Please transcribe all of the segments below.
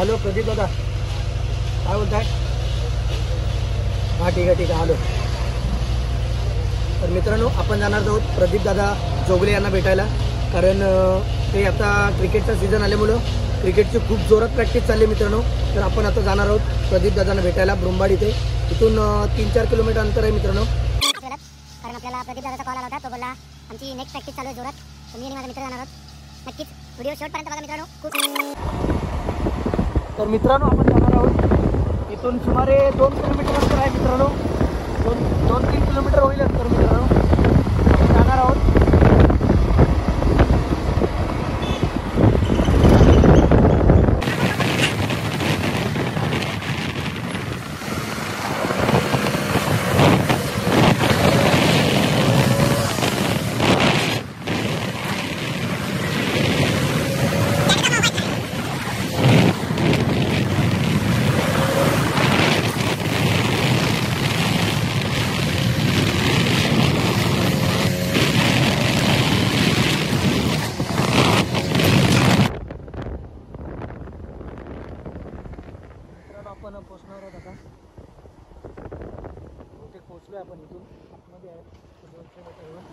Hello Pradeep दादा, काय बोलताय? हां ठीक आहे आलो. तर मित्रांनो, आपण जाणार आहोत प्रदीप दादा जोगले यांना भेटायला, कारण ते आता क्रिकेटचा सीझन आल्यामुळं क्रिकेटची खूप जोरात प्रॅक्टिस चालली मित्रांनो. तर आपण आता जाणार आहोत प्रदीप दादांना भेटायला ब्रुंबाड इथे. इथून 3-4 किलोमीटर अंतर आहे मित्रांनो. कारण आपल्याला प्रदीप दादाचा कॉल आला होता, तो बोलला आमची नेक्स्ट प्रॅक्टिस चालू आहे जोरात, तर मी आणि माझा मित्र जाणार आहोत. नक्कीच व्हिडिओ शेवटपर्यंत बघा मित्रांनो. तर मित्रांनो, आपण जाणार आहोत इथून सुमारे 2 किलोमीटर अंतर आहे मित्रांनो. 2-3 किलोमीटर होईल अंतर मित्रांनो. जाणार आहोत. आपण पोचणार आहोत आता. बहुतेक पोचलोय आपण. इथून आतमध्ये आहे 200 मीटरवर.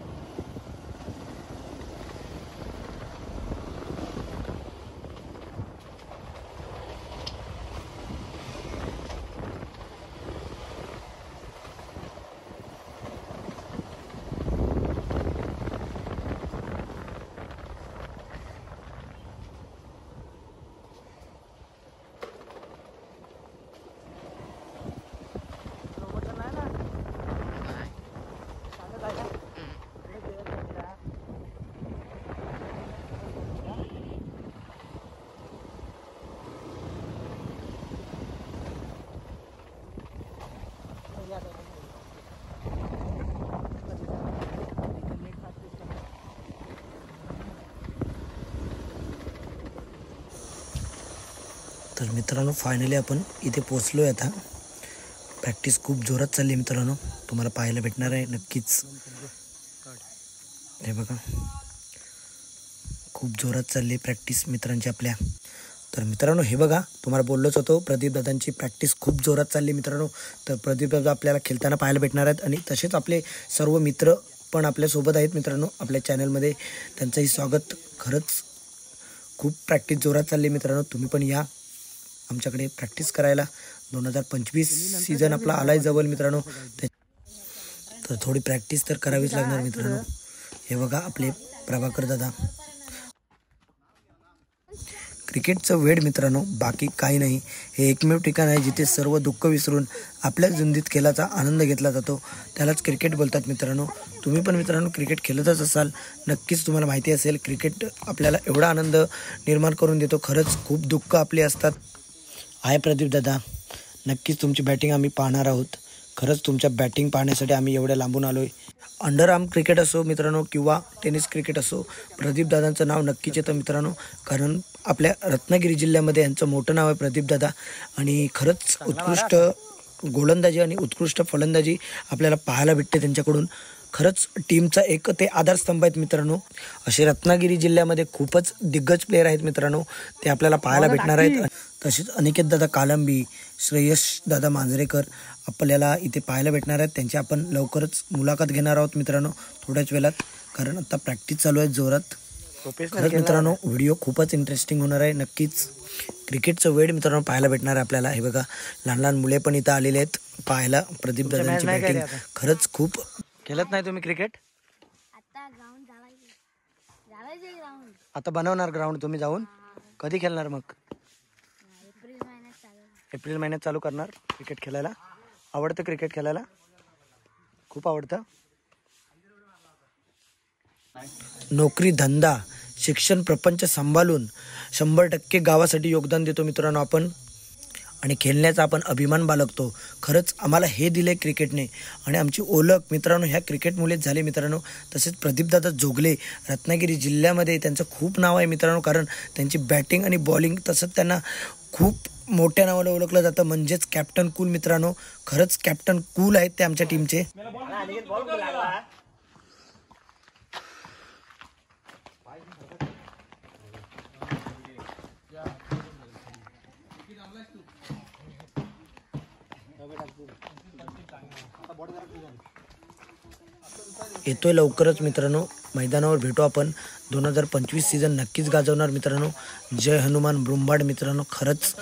तर मित्रांनो, फायनली आपण इथे पोचलो आहे आता. प्रॅक्टिस खूप जोरात चालली मित्रांनो, तुम्हाला पाहायला भेटणार आहे नक्कीच. हे बघा, खूप जोरात चालली प्रॅक्टिस मित्रांची आपल्या. तर मित्रांनो, हे बघा, तुम्हाला बोललोच होतो प्रदीप दादांची प्रॅक्टिस खूप जोरात चालली मित्रांनो. तर प्रदीप दादा आपल्याला खेळताना पाहायला भेटणार आहेत, आणि तसेच आपले सर्व मित्र पण आपल्यासोबत आहेत मित्रांनो आपल्या चॅनलमध्ये. त्यांचंही स्वागत. खरंच खूप प्रॅक्टिस जोरात चालली मित्रांनो. तुम्ही पण या आमच्याकडे प्रॅक्टिस करायला. 2025 सीझन आपला आलाय जवळ मित्रांनो, तर थोडी प्रॅक्टिस तर करावीच लागणार मित्रांनो. हे बघा आपले प्रभाकर दादा. क्रिकेटचं वेड मित्रांनो, बाकी काही नाही. हे एकमेव ठिकाण आहे जिथे सर्व दुःख विसरून आपल्या जिंदगीत खेळाचा आनंद घेतला जातो, त्यालाच क्रिकेट बोलतात मित्रांनो. तुम्ही पण मित्रांनो क्रिकेट खेळतच असाल, नक्कीच तुम्हाला माहिती असेल क्रिकेट आपल्याला एवढा आनंद निर्माण करून देतो. खरंच खूप दुःख आपले असतात. आहे प्रदीप दादा, नक्कीच तुमची बॅटिंग आम्ही पाहणार आहोत. खरंच तुमच्या बॅटिंग पाहण्यासाठी आम्ही एवढ्या लांबून आलो आहे. अंडरआर्म क्रिकेट असो मित्रांनो किंवा टेनिस क्रिकेट असो, प्रदीप दादांचं नाव नक्कीच येतं मित्रांनो. कारण आपल्या रत्नागिरी जिल्ह्यामध्ये यांचं मोठं नाव आहे प्रदीप दादा. आणि खरंच उत्कृष्ट गोलंदाजी आणि उत्कृष्ट फलंदाजी आपल्याला पाहायला भेटते त्यांच्याकडून. खरंच टीमचा एक ते आधारस्तंभ आहेत मित्रांनो. असे रत्नागिरी जिल्ह्यामध्ये खूपच दिग्गज प्लेयर आहेत मित्रांनो, ते आपल्याला पाहायला भेटणार आहेत. तसेच अनिकेत दादा कालंबी, श्रेयस दादा मांजरेकर आपल्याला इथे पाहायला भेटणार आहेत. त्यांची आपण लवकरच मुलाखत घेणार आहोत मित्रांनो थोड्याच वेळात, कारण आता प्रॅक्टिस चालू आहे जोरात. खरंच मित्रांनो, व्हिडिओ खूपच इंटरेस्टिंग होणार आहे. नक्कीच क्रिकेटचं वेळ मित्रांनो पाहायला भेटणार आहे आपल्याला. हे बघा, लहान लहान मुले पण इथं आलेले आहेत पाहायला प्रदीप दादांची बॅटिंग. खरंच खूप. खेळत नाही तुम्ही क्रिकेट? आता बनवणार ग्राउंड तुम्ही जाऊन? कधी खेळणार मग? एप्रिल महिन्यात चालू करणार क्रिकेट खेळायला. आवडतं क्रिकेट खेळायला? खूप आवडतं. नोकरी, धंदा, शिक्षण, प्रपंच सांभाळून 100% गावासाठी योगदान देतो मित्रांनो आपण, आणि खेळण्याचा आपण अभिमान बाळगतो. खरंच आम्हाला हे दिले क्रिकेटने, आणि आमची ओळख मित्रांनो ह्या क्रिकेटमुळेच झाली मित्रांनो. तसेच प्रदीपदादा जोगले रत्नागिरी जिल्ह्यामध्ये त्यांचं खूप नाव आहे मित्रांनो, कारण त्यांची बॅटिंग आणि बॉलिंग, तसंच त्यांना खूप मोठ्या नावाने ओळखलं जातं, म्हणजेच कॅप्टन कूल मित्रांनो. खरंच कॅप्टन कूल आहेत ते आमच्या टीमचे. येतोय लवकरच मित्रांनो, मैदानावर भेटू आपण. 2025 सीझन नक्कीच गाजवणार मित्रांनो. जय हनुमान ब्रुंबाड मित्रांनो. खरंच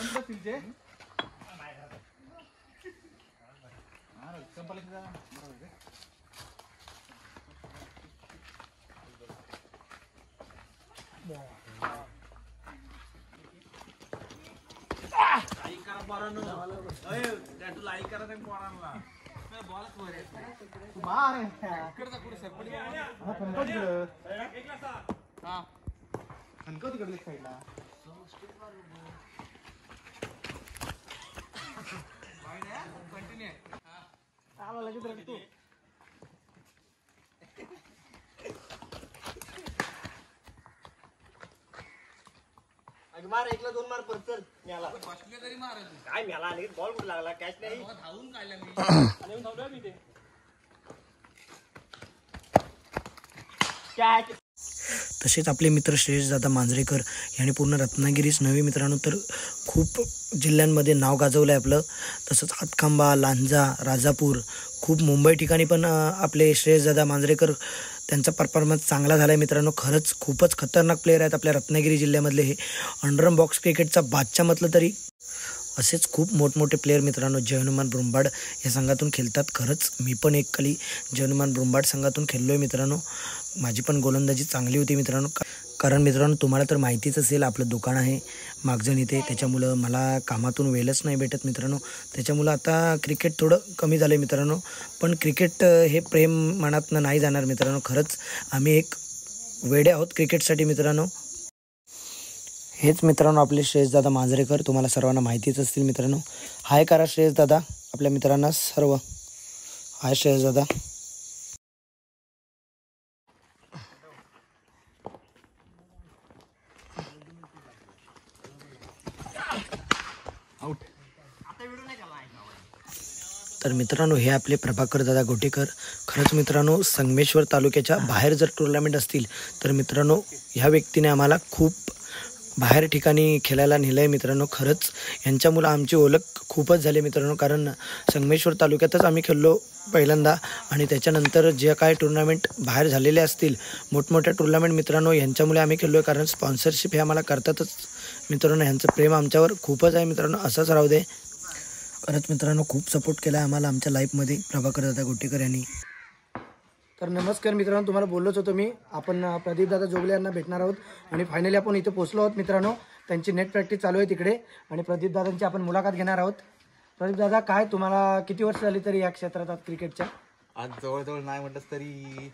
मार एकला 2 मार परत चल म्याला बसले तरी मार काय म्याला आणि बॉल कुठे लागला कॅच नाही धावून काढला मी आणि धावलोय मी ते कॅच. तसेच आपले मित्र श्रेयसदादा मांजरेकर यांनी पूर्ण रत्नागिरीच नव्हे मित्रांनो तर खूप जिल्ह्यांमध्ये नाव गाजवलं आहे आपलं. तसंच हातखांबा, लांजा, राजापूर, खूप मुंबई ठिकाणी पण आपले श्रेयसदादा मांजरेकर त्यांचा परफॉर्मन्स चांगला झाला आहे मित्रांनो. खरंच खूपच खतरनाक प्लेयर आहेत आपल्या रत्नागिरी जिल्ह्यामधले हे. अंडरम बॉक्स क्रिकेटचा बादशाह म्हटलं तरी असेच खूप मोठमोठे प्लेयर मित्रांनो जय हनुमान ब्रुंबाड या संघातून खेळतात. खरंच मी पण एक कली जय हनुमान ब्रुंबाड संघातून खेळलो आहे मित्रांनो. माझी पण गोलंदाजी चांगली होती मित्रांनो. कारण मित्रांनो तुम्हाला तर माहितीच असेल आपलं दुकान आहे मागजण इथे, त्याच्यामुळं मला कामातून वेळच नाही भेटत मित्रांनो. त्याच्यामुळं आता क्रिकेट थोडं कमी झालं आहे मित्रांनो. पण क्रिकेट हे प्रेम मनातनं नाही जाणार मित्रांनो. खरंच आम्ही एक वेडे आहोत क्रिकेटसाठी मित्रांनो. हेच मित्रांनो आपले श्रेयसदादा मांजरेकर, तुम्हाला सर्वांना माहितीच असतील मित्रांनो. हाय करा श्रेयसदादा आपल्या मित्रांना सर्व. हाय श्रेयसदादा. तर मित्रांनो हे आपले प्रभाकर दादा गोटेकर. खरंच मित्रांनो संगमेश्वर तालुक्याच्या बाहेर जर टुर्नामेंट असतील तर मित्रांनो ह्या व्यक्तीने आम्हाला खूप बाहेर ठिकाणी खेळायला नेलं आहे मित्रांनो. खरंच यांच्यामुळं आमची ओळख खूपच झाली मित्रांनो. कारण संगमेश्वर तालुक्यातच आम्ही खेळलो पहिल्यांदा आणि त्याच्यानंतर जे काय टुर्नामेंट बाहेर झालेले असतील मोठमोठ्या टुर्नामेंट मित्रांनो यांच्यामुळे आम्ही खेळलो आहे. कारण स्पॉन्सरशिप हे आम्हाला करतातच मित्रांनो. यांचं प्रेम आमच्यावर खूपच आहे मित्रांनो. असंच राहू दे. खरंच मित्रांनो खूप सपोर्ट केला आहे आम्हाला आमच्या लाईफमध्ये प्रभाकर दादा गोटेकर यांनी. तर नमस्कार मित्रांनो, तुम्हाला बोललोच होतो मी आपण प्रदीप दादा जोगले यांना भेटणार आहोत आणि फायनली आपण इथे पोहोचलो आहोत मित्रांनो. त्यांची नेट प्रॅक्टिस चालू आहे तिकडे आणि प्रदीप दादांची आपण मुलाखत घेणार आहोत. प्रदीप दादा काय तुम्हाला किती वर्ष झाली तरी या क्षेत्रात क्रिकेटच्या? आज जवळजवळ नाही म्हटलंच तरी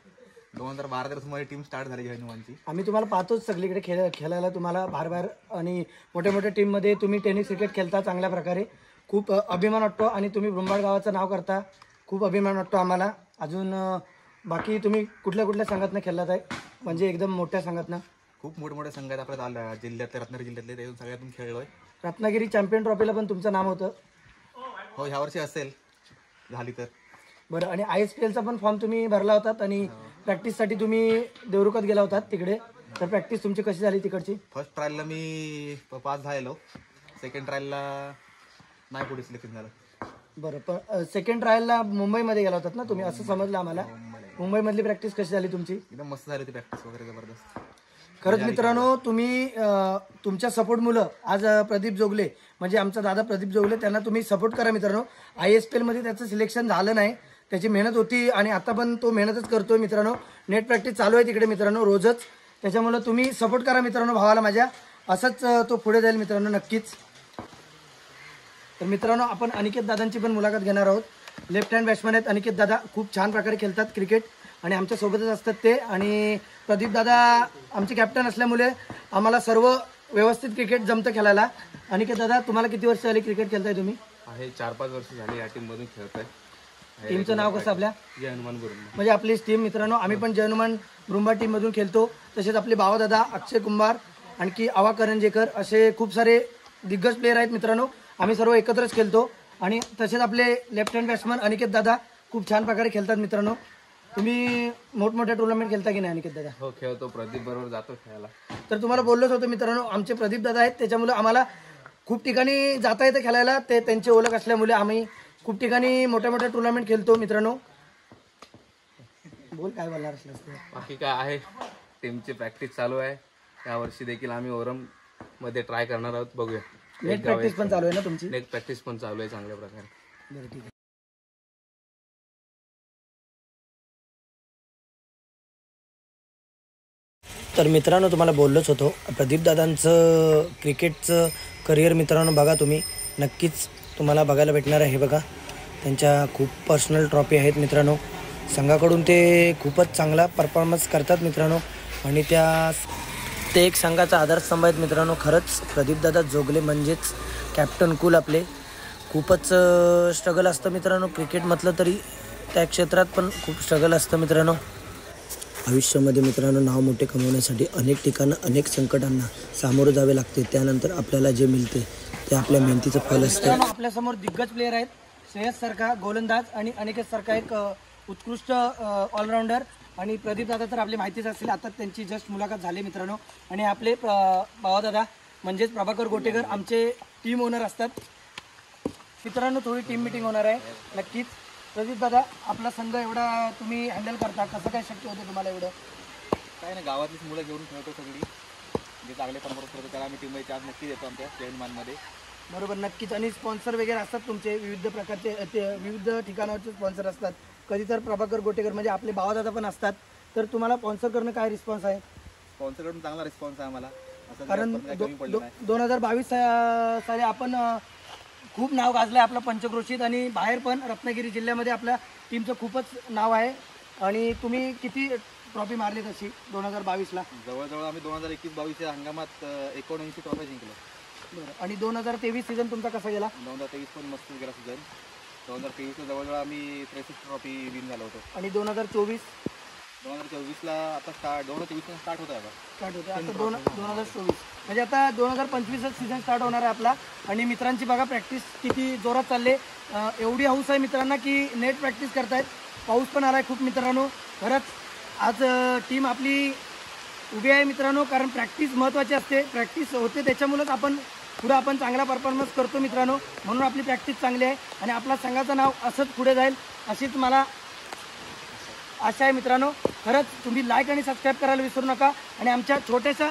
2012 टीम स्टार्ट झाली हनुमानची. आम्ही तुम्हाला पाहतोच सगळीकडे खेळायला तुम्हाला बाहेर आणि मोठ्या मोठ्या टीममध्ये तुम्ही टेनिस क्रिकेट खेळता चांगल्या प्रकारे. खूप अभिमान वाटतो आणि तुम्ही ब्रुंबाड गावाचं नाव करता. खूप अभिमान वाटतो आम्हाला. अजून बाकी तुम्ही कुठल्या कुठल्या संघातनं खेळलात आहे म्हणजे एकदम मोठ्या संघातनं? खूप मोठमोठ्या संघ आहेत आपल्या जिल्ह्यातले रत्नागिरी जिल्ह्यातले ते सगळ्यातून खेळलोय. रत्नागिरी चॅम्पियन ट्रॉफीला पण तुमचं नाव होतं? हो ह्या वर्षी असेल झाली तर. बरं आणि ISPLचा पण फॉर्म तुम्ही भरला होतात आणि प्रॅक्टिससाठी तुम्ही देवरुखात गेला होतात तिकडे. तर प्रॅक्टिस तुमची कशी झाली तिकडची? फर्स्ट ट्रायलला मी पास झालेलो, सेकंड ट्रायलला नाही पुढे सिलेक्शन झालं. बरं पण सेकंड ट्रायलला मुंबईमध्ये गेला होतात ना तुम्ही असं समजलं आम्हाला. मुंबईमधली प्रॅक्टिस कशी झाली तुमची? एकदम मस्त झाली होती प्रॅक्टिस वगैरे जबरदस्त. खरंच मित्रांनो तुम्ही तुमच्या सपोर्टमुळे आज प्रदीप जोगले म्हणजे आमचा दादा प्रदीप जोगले त्यांना तुम्ही सपोर्ट करा मित्रांनो. ISPLमध्ये त्याचं सिलेक्शन झालं नाही, त्याची मेहनत होती आणि आता पण तो मेहनतच करतोय मित्रांनो. नेट प्रॅक्टिस चालू आहे तिकडे मित्रांनो रोजच. त्याच्यामुळे तुम्ही सपोर्ट करा मित्रांनो भावाला माझ्या. असंच तो पुढे जाईल मित्रांनो नक्कीच. तर मित्रांनो आपण अनिकेत दादांची पण मुलाखत घेणार आहोत. लेफ्ट हँड बॅट्समॅन आहेत अनिकेत दादा. खूप छान प्रकारे खेळतात क्रिकेट आणि आमच्या सोबतच असतात ते. आणि प्रदीप दादा आमचे कॅप्टन असल्यामुळे आम्हाला सर्व व्यवस्थित क्रिकेट जमतं खेळायला. अनिकेत दादा तुम्हाला किती वर्ष झाली क्रिकेट खेळताय तुम्ही? आहे 4-5 वर्ष झाली या टीम मधून खेळतोय. टीमचं नाव कसं आपल्या? जय हनुमान ब्रुंबाड. म्हणजे आपली टीम मित्रांनो आम्ही पण जय हनुमान ब्रुंबाड टीम मधून खेळतो. तसेच आपले भावदादा अक्षय कुंभार आणखी आवा करंजेकर असे खूप सारे दिग्गज प्लेयर आहेत मित्रांनो. आम्ही सर्व एकत्रच खेळतो आणि तसेच आपले लेफ्ट हँड बॅट्समन अनिकेत दादा खूप छान प्रकारे खेळतात मित्रांनो. तुम्ही मोठमोठ्या टुर्नामेंट खेळता की नाही अनिकेत दादा? हो खेळतो, प्रदीप बरोबर जातो खेळायला. तर तुम्हाला बोललोच होतं मित्रांनो आमचे प्रदीप दादा आहेत त्याच्यामुळे आम्हाला खूप ठिकाणी जाता येतं खेळायला. ते त्यांची ओळख असल्यामुळे आम्ही खूप ठिकाणी मोठ्या मोठ्या टुर्नामेंट खेळतो मित्रांनो. बोल काय बोलणार असलास तू? बाकी काय आहे, टीमची प्रॅक्टिस चालू आहे. यावर्षी देखील आम्ही ओरम मध्ये ट्राय करणार आहोत, बघूया. नेट प्रॅक्टिस पण चालू आहे ना तुमची? नेट प्रॅक्टिस पण चालू आहे चांगल्या प्रकारे. बरं ठीक आहे. तर मित्रांनो तुम्हाला बोललोच होतो, प्रदीपदादांचं क्रिकेटचं करिअर मित्रांनो बघा तुम्ही, नक्कीच तुम्हाला बघायला भेटणार आहे. हे बघा त्यांच्या खूप पर्सनल ट्रॉफी आहेत मित्रांनो. संघाकडून ते खूपच चांगला परफॉर्मन्स करतात मित्रांनो आणि ते एक संघाचा आधारस्तंभ आहेत मित्रांनो. खरंच प्रदीपदादा जोगले म्हणजेच कॅप्टन कूल आपले. खूपच स्ट्रगल असतं मित्रांनो क्रिकेट म्हटलं तरी, त्या क्षेत्रात पण खूप स्ट्रगल असतं मित्रांनो. आयुष्यामध्ये मित्रांनो नाव मोठे कमवण्यासाठी अनेक ठिकाणं अनेक संकटांना सामोरं जावे लागते. त्यानंतर आपल्याला जे मिळते ते आपल्या मेहनतीचं फल असतं. आपल्यासमोर दिग्गज प्लेयर आहेत. श्रेयस सारखा गोलंदाज आणि अनिकेत सारखा एक उत्कृष्ट ऑलराऊंडर आणि प्रदीपदादा तर आपली माहितीच असेल. आता त्यांची जस्ट मुलाखत झाली मित्रांनो. आणि आपले भावादादा म्हणजेच प्रभाकर गोटेकर आमचे टीम ओनर असतात मित्रांनो. थोडी टीम मिटिंग होणार आहे नक्कीच. प्रदीप दादा आपला संघ एवढा तुम्ही हँडल करता, कसं काय शक्य होतं तुम्हाला एवढं? काय नाही, गावातलीच मुलं घेऊन खेळतो सगळी, जे चांगले परफॉर्मन्स करतो त्याला आम्ही टीममध्ये चान्स नक्की देतो आमच्या प्लेयरमानमध्ये. बरोबर, नक्कीच. आणि स्पॉन्सर वगैरे असतात तुमचे विविध प्रकारचे, ते विविध ठिकाणावरचे स्पॉन्सर असतात. कधी तर प्रभाकर गोटेकर म्हणजे आपले भावादादा पण असतात. तर तुम्हाला स्पॉन्सर करणं काय रिस्पॉन्स आहे? स्पॉन्सरकडून चांगला रिस्पॉन्स आहे आम्हाला, असं कारण कमी पडलं नाही. 2022 साली आपण खूप नाव गाजलं आहे आपलं पंचक्रोशीत आणि बाहेर पण रत्नागिरी जिल्ह्यामध्ये आपल्या टीमचं खूपच नाव आहे. आणि तुम्ही किती ट्रॉफी मारली तशी 2022ला? जवळजवळ आम्ही 2021-22 या हंगामात 79 ट्रॉफी जिंकलो. बरं. आणि 2023 सीझन तुमचा कसा गेला? 2023 पण मस्त गेला सीझन. 2023ला जवळजवळ आम्ही 63 ट्रॉफी विन झालो होतो. आणि 2024? 2024ला आता 2024 स्टार्ट होत आहे आता. स्टार्ट होते आता 2024 म्हणजे आता 2025 सीझन स्टार्ट होणार आहे आपला. आणि मित्रांची बघा प्रॅक्टिस किती जोरात चालले. एवढी हौस आहे मित्रांना की नेट प्रॅक्टिस करतायत. पाऊस पण आला आहे खूप मित्रांनो. खरंच आज टीम आपली उभी आहे मित्रांनो, कारण प्रॅक्टिस महत्त्वाची असते. प्रॅक्टिस होते त्याच्यामुळेच आपण पुढे चांगला परफॉर्मन्स करतो मित्रांनो. म्हणून आपली प्रॅक्टिस चांगली आहे आणि आपल्या संघाचं नाव असंच पुढे जाईल अशीच मला आशा आहे मित्रांनो. खरंच तुम्ही लाईक आणि सबस्क्राईब करायला विसरू नका. आणि आमच्या छोट्याशा